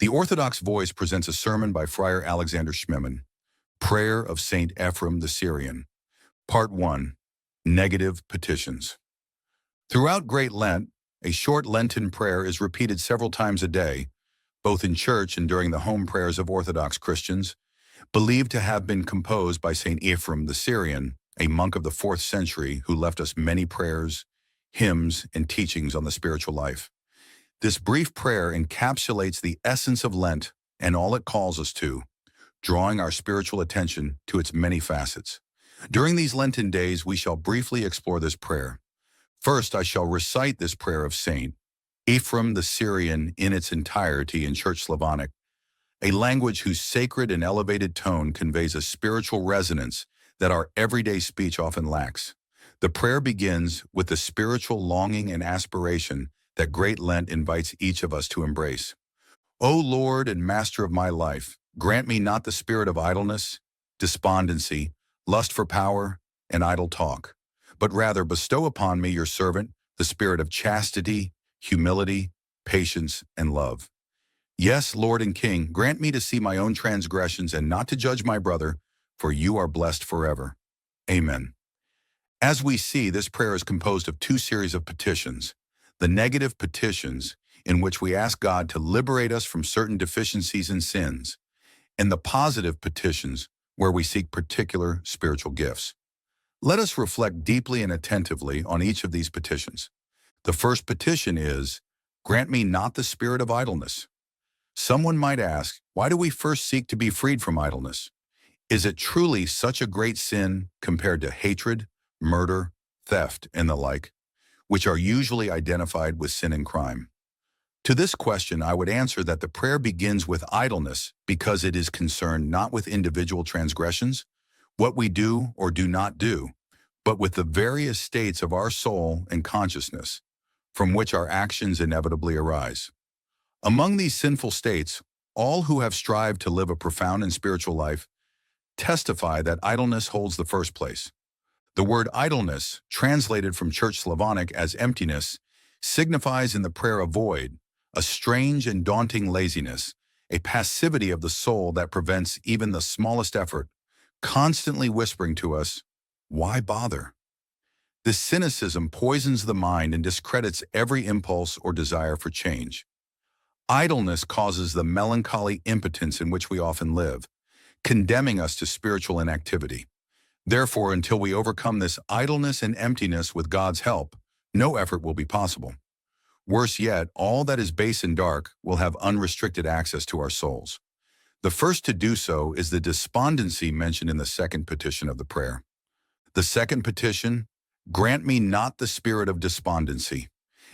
The Orthodox Voice presents a sermon by Friar Alexander Schmemann, Prayer of Saint Ephrem the Syrian, Part 1, Negative Petitions. Throughout Great Lent, a short Lenten prayer is repeated several times a day, both in church and during the home prayers of Orthodox Christians, believed to have been composed by Saint Ephrem the Syrian, a monk of the 4th century who left us many prayers, hymns, and teachings on the spiritual life. This brief prayer encapsulates the essence of Lent and all it calls us to, drawing our spiritual attention to its many facets. During these Lenten days, we shall briefly explore this prayer. First, I shall recite this prayer of Saint Ephrem the Syrian in its entirety in Church Slavonic, a language whose sacred and elevated tone conveys a spiritual resonance that our everyday speech often lacks. The prayer begins with the spiritual longing and aspiration that Great Lent invites each of us to embrace. O Lord and Master of my life, grant me not the spirit of idleness, despondency, lust for power, and idle talk, but rather bestow upon me, your servant, the spirit of chastity, humility, patience, and love. Yes, Lord and King, grant me to see my own transgressions and not to judge my brother, for you are blessed forever. Amen. As we see, this prayer is composed of two series of petitions. The negative petitions, in which we ask God to liberate us from certain deficiencies and sins, and the positive petitions, where we seek particular spiritual gifts. Let us reflect deeply and attentively on each of these petitions. The first petition is, grant me not the spirit of idleness. Someone might ask, why do we first seek to be freed from idleness? Is it truly such a great sin compared to hatred, murder, theft, and the like, which are usually identified with sin and crime? To this question, I would answer that the prayer begins with idleness because it is concerned not with individual transgressions, what we do or do not do, but with the various states of our soul and consciousness, from which our actions inevitably arise. Among these sinful states, all who have strived to live a profound and spiritual life testify that idleness holds the first place. The word idleness, translated from Church Slavonic as emptiness, signifies in the prayer a void, a strange and daunting laziness, a passivity of the soul that prevents even the smallest effort, constantly whispering to us, why bother? This cynicism poisons the mind and discredits every impulse or desire for change. Idleness causes the melancholy impotence in which we often live, condemning us to spiritual inactivity. Therefore, until we overcome this idleness and emptiness with God's help, no effort will be possible. Worse yet, all that is base and dark will have unrestricted access to our souls. The first to do so is the despondency mentioned in the second petition of the prayer. The second petition, grant me not the spirit of despondency.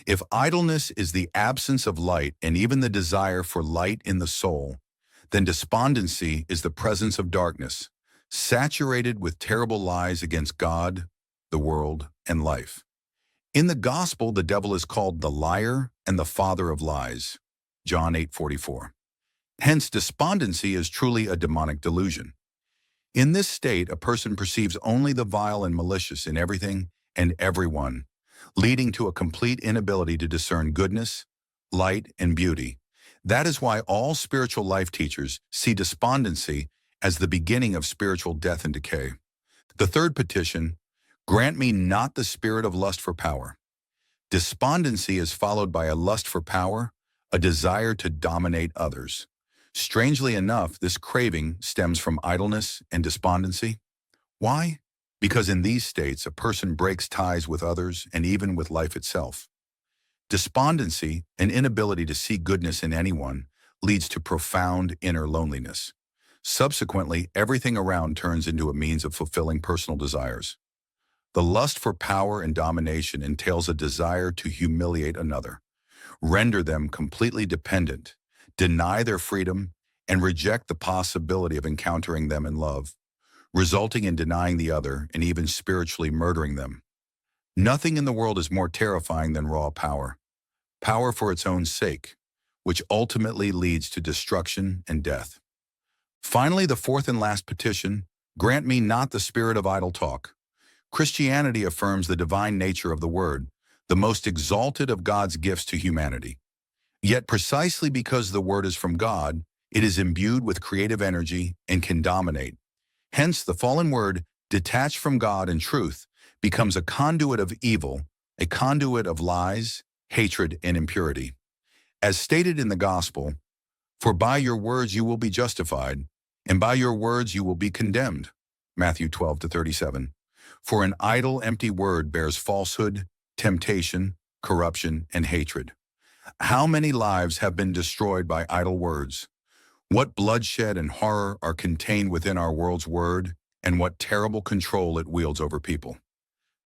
If idleness is the absence of light and even the desire for light in the soul, then despondency is the presence of darkness, saturated with terrible lies against God, the world, and life. In the gospel, the devil is called the liar and the father of lies, John 8:44. Hence, despondency is truly a demonic delusion. In this state, a person perceives only the vile and malicious in everything and everyone, leading to a complete inability to discern goodness, light, and beauty. That is why all spiritual life teachers see despondency as the beginning of spiritual death and decay. The third petition, grant me not the spirit of lust for power. Despondency is followed by a lust for power, a desire to dominate others. Strangely enough, this craving stems from idleness and despondency. Why? Because in these states, a person breaks ties with others and even with life itself. Despondency, an inability to see goodness in anyone, leads to profound inner loneliness. Subsequently, everything around turns into a means of fulfilling personal desires. The lust for power and domination entails a desire to humiliate another, render them completely dependent, deny their freedom, and reject the possibility of encountering them in love, resulting in denying the other and even spiritually murdering them. Nothing in the world is more terrifying than raw power, power for its own sake, which ultimately leads to destruction and death. Finally, the fourth and last petition, grant me not the spirit of idle talk. Christianity affirms the divine nature of the Word, the most exalted of God's gifts to humanity. Yet precisely because the word is from God, it is imbued with creative energy and can dominate. Hence, the fallen word, detached from God and truth, becomes a conduit of evil, a conduit of lies, hatred, and impurity. As stated in the gospel, "For by your words you will be justified, and by your words you will be condemned." Matthew 12-37. For an idle, empty word bears falsehood, temptation, corruption, and hatred. How many lives have been destroyed by idle words? What bloodshed and horror are contained within our world's word, and what terrible control it wields over people.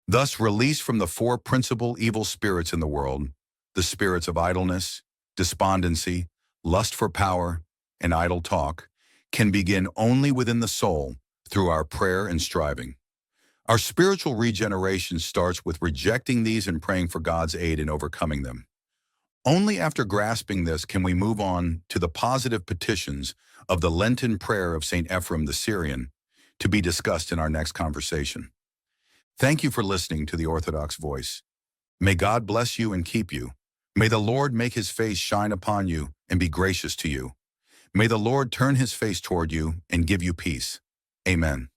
Thus, released from the four principal evil spirits in the world, the spirits of idleness, despondency, lust for power, and idle talk, can begin only within the soul through our prayer and striving. Our spiritual regeneration starts with rejecting these and praying for God's aid in overcoming them. Only after grasping this can we move on to the positive petitions of the Lenten prayer of St. Ephrem the Syrian, to be discussed in our next conversation. Thank you for listening to the Orthodox Voice. May God bless you and keep you. May the Lord make his face shine upon you and be gracious to you. May the Lord turn his face toward you and give you peace. Amen.